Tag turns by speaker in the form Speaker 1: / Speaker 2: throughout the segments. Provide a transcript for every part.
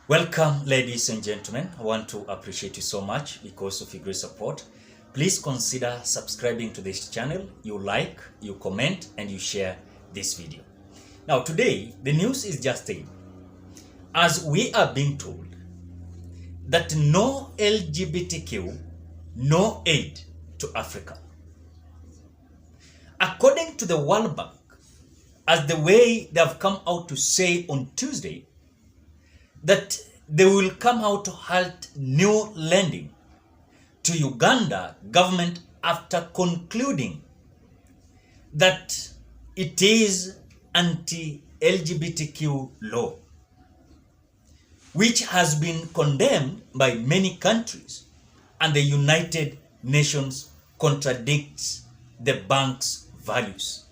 Speaker 1: Welcome, ladies and gentlemen. I want to appreciate you so much because of your great support. Please consider subscribing to this channel. You like, you comment, and you share this video. Now, today, the news is just saying, as we are being told that no LGBTQ, no aid to Africa. According to the World Bank, as the way they have come out to say on Tuesday, that they will come out to halt new lending to Uganda government after concluding that it is anti-LGBTQ law, which has been condemned by many countries, and the United Nations contradicts the bank's values.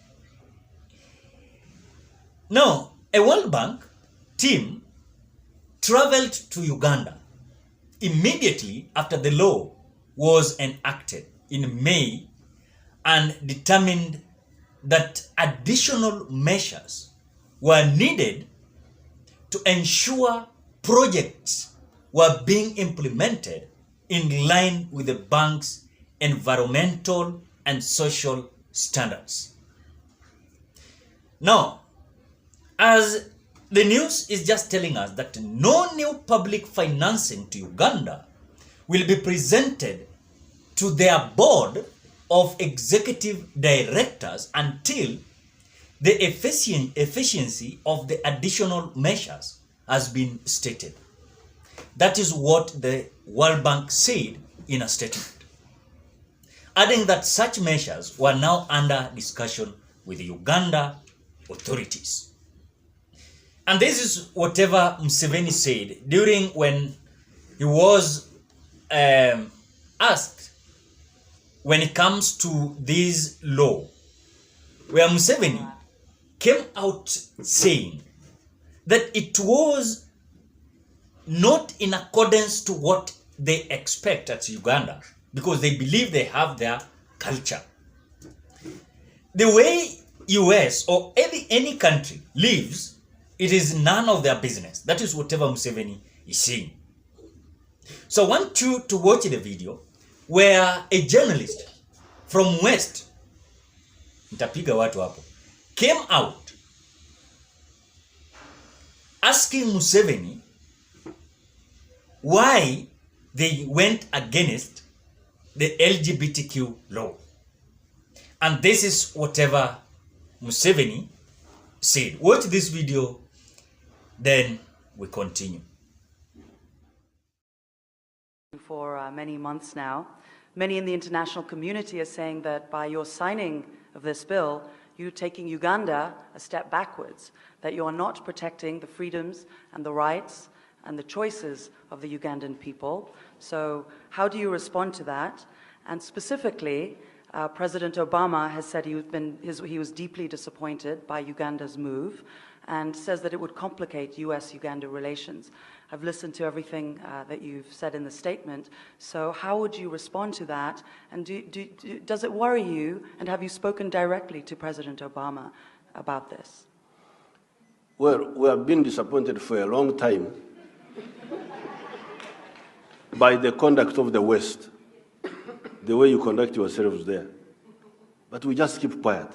Speaker 1: Now, a World Bank team traveled to Uganda immediately after the law was enacted in May and determined that additional measures were needed to ensure projects were being implemented in line with the bank's environmental and social standards. Now, as the news is just telling us that no new public financing to Uganda will be presented to their board of executive directors until the efficiency of the additional measures has been stated. That is what the World Bank said in a statement, adding that such measures were now under discussion with the Uganda authorities. And this is whatever Museveni said during when he was asked when it comes to this law, where Museveni came out saying that it was not in accordance to what they expect at Uganda, because they believe they have their culture. The way US or any country lives, it is none of their business. That is whatever Museveni is saying. So I want you to watch the video where a journalist from West, nitapiga watu hapo, came out asking Museveni why they went against the LGBTQ law. And this is whatever Museveni said. Watch this video, then we continue.
Speaker 2: For many months now, many in the international community are saying that by your signing of this bill, you're taking Uganda a step backwards, that you are not protecting the freedoms and the rights and the choices of the Ugandan people. So how do you respond to that? And specifically, President Obama has said he was deeply disappointed by Uganda's move and says that it would complicate US-Uganda relations. I've listened to everything that you've said in the statement. So how would you respond to that? And does it worry you? And have you spoken directly to President Obama about this?
Speaker 3: Well, we have been disappointed for a long time by the conduct of the West, the way you conduct yourselves there. But we just keep quiet.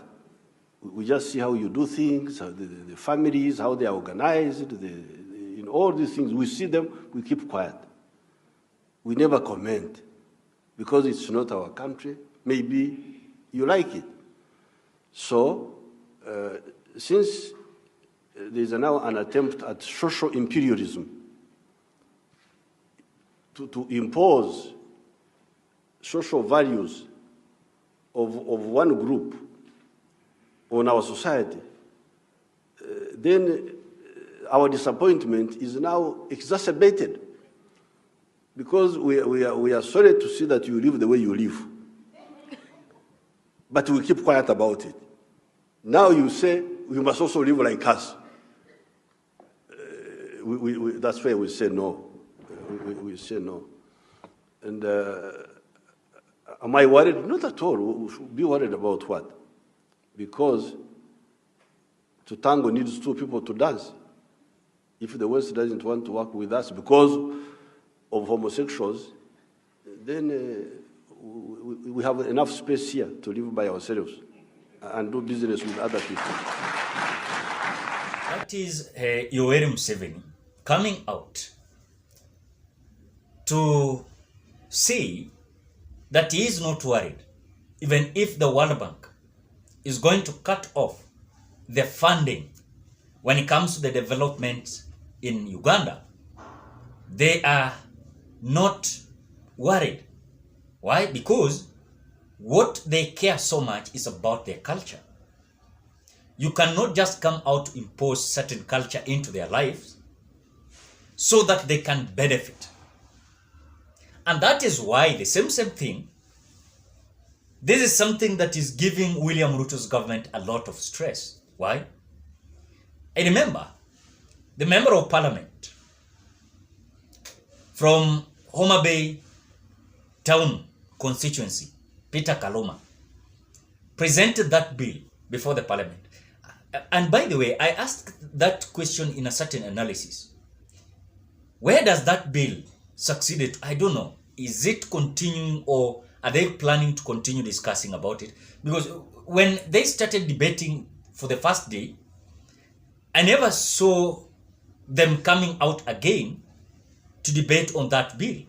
Speaker 3: We just see how you do things, how the families, how they are organized, in all these things. We see them, we keep quiet. We never comment because it's not our country. Maybe you like it. So, since there's now an attempt at social imperialism to impose social values of one group on our society, then our disappointment is now exacerbated because we are sorry to see that you live the way you live. But we keep quiet about it. Now you say we must also live like us. That's why we say no. We say no. And am I worried? Not at all. We should be worried about what? Because to tango needs two people to dance. If the West doesn't want to work with us because of homosexuals, then we have enough space here to live by ourselves and do business with other people.
Speaker 1: That is Yoweri Museveni coming out to say that he is not worried, even if the World Bank is going to cut off the funding when it comes to the development in Uganda. They are not worried. Why? Because what they care so much is about their culture. You cannot just come out to impose certain culture into their lives so that they can benefit. And that is why the same thing, this is something that is giving William Ruto's government a lot of stress. Why? I remember the member of parliament from Homa Bay town constituency, Peter Kaloma, presented that bill before the parliament. And by the way, I asked that question in a certain analysis. Where does that bill succeeded? I don't know. Is it continuing, or are they planning to continue discussing about it? Because when they started debating for the first day, I never saw them coming out again to debate on that bill.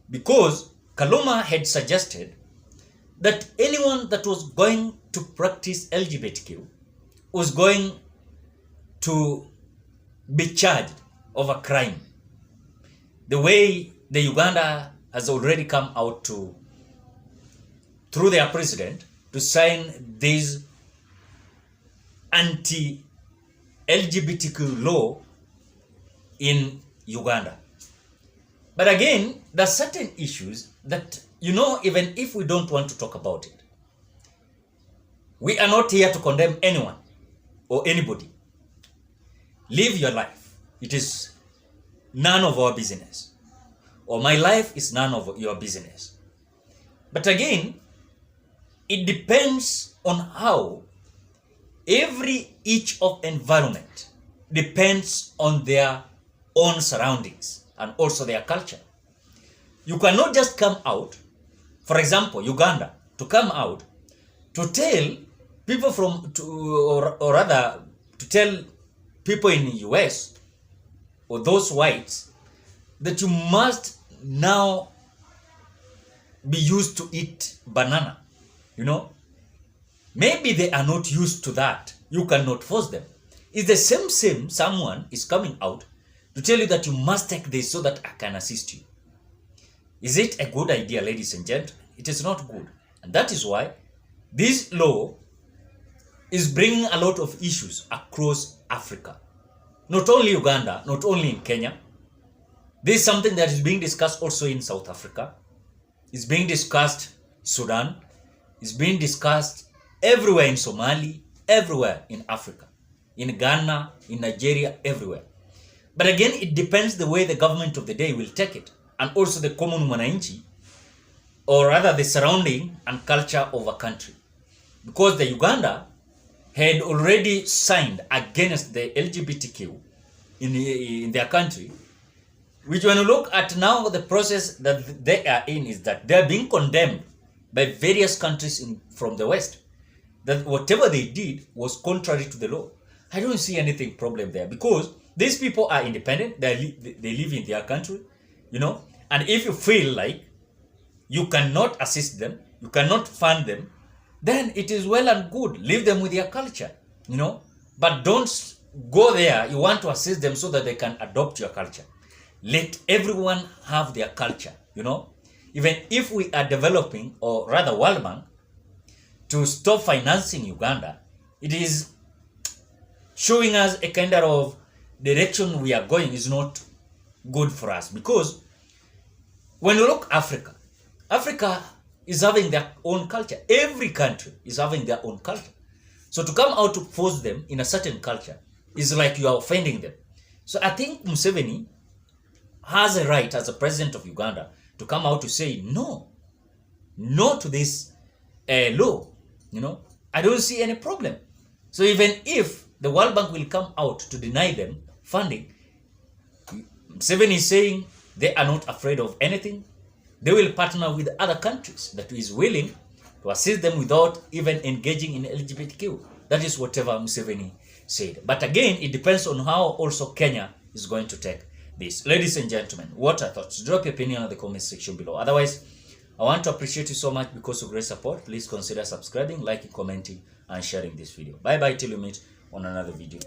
Speaker 1: Because Kaloma had suggested that anyone that was going to practice LGBTQ was going to be charged of a crime. The way the Uganda has already come out to, through their president, to sign this anti-LGBTQ law in Uganda. But again, there are certain issues that, even if we don't want to talk about it, we are not here to condemn anyone or anybody. Live your life. It is none of our business. Or my life is none of your business. But again, it depends on how each of environment depends on their own surroundings and also their culture. You cannot just come out, for example, Uganda, to come out to tell people or rather to tell people in the US or those whites that you must now be used to eat banana. Maybe they are not used to that. You cannot force them. It's the same someone is coming out to tell you that you must take this so that I can assist you. Is it a good idea, ladies and gentlemen? It is not good. And that is why this law is bringing a lot of issues across Africa. Not only Uganda, not only in Kenya. This is something that is being discussed also in South Africa. It's being discussed in Sudan. It's being discussed everywhere in Somalia, everywhere in Africa, in Ghana, in Nigeria, everywhere. But again, it depends the way the government of the day will take it, and also the common mwananchi, or rather the surrounding and culture of a country. Because the Uganda had already signed against the LGBTQ in their country, which when you look at now the process that they are in is that they are being condemned by various countries from the West, that whatever they did was contrary to the law. I don't see anything problem there, because these people are independent, they live in their country, and if you feel like you cannot assist them, you cannot fund them, then it is well and good. Leave them with their culture, but don't go there. You want to assist them so that they can adopt your culture. Let everyone have their culture, Even if we are developing, or rather World Bank, to stop financing Uganda, it is showing us a kind of direction we are going is not good for us. Because when you look Africa is having their own culture. Every country is having their own culture. So to come out to force them in a certain culture is like you are offending them. So I think Museveni has a right as the president of Uganda to come out to say no to this law. I don't see any problem. So even if the World Bank will come out to deny them funding, Museveni is saying they are not afraid of anything. They will partner with other countries that is willing to assist them without even engaging in LGBTQ. That is whatever Museveni said. But again, it depends on how also Kenya is going to take this. Ladies and gentlemen, what are thoughts? Drop your opinion in the comment section below. Otherwise, I want to appreciate you so much because of great support. Please consider subscribing, liking, commenting, and sharing this video. Bye bye till we meet on another video.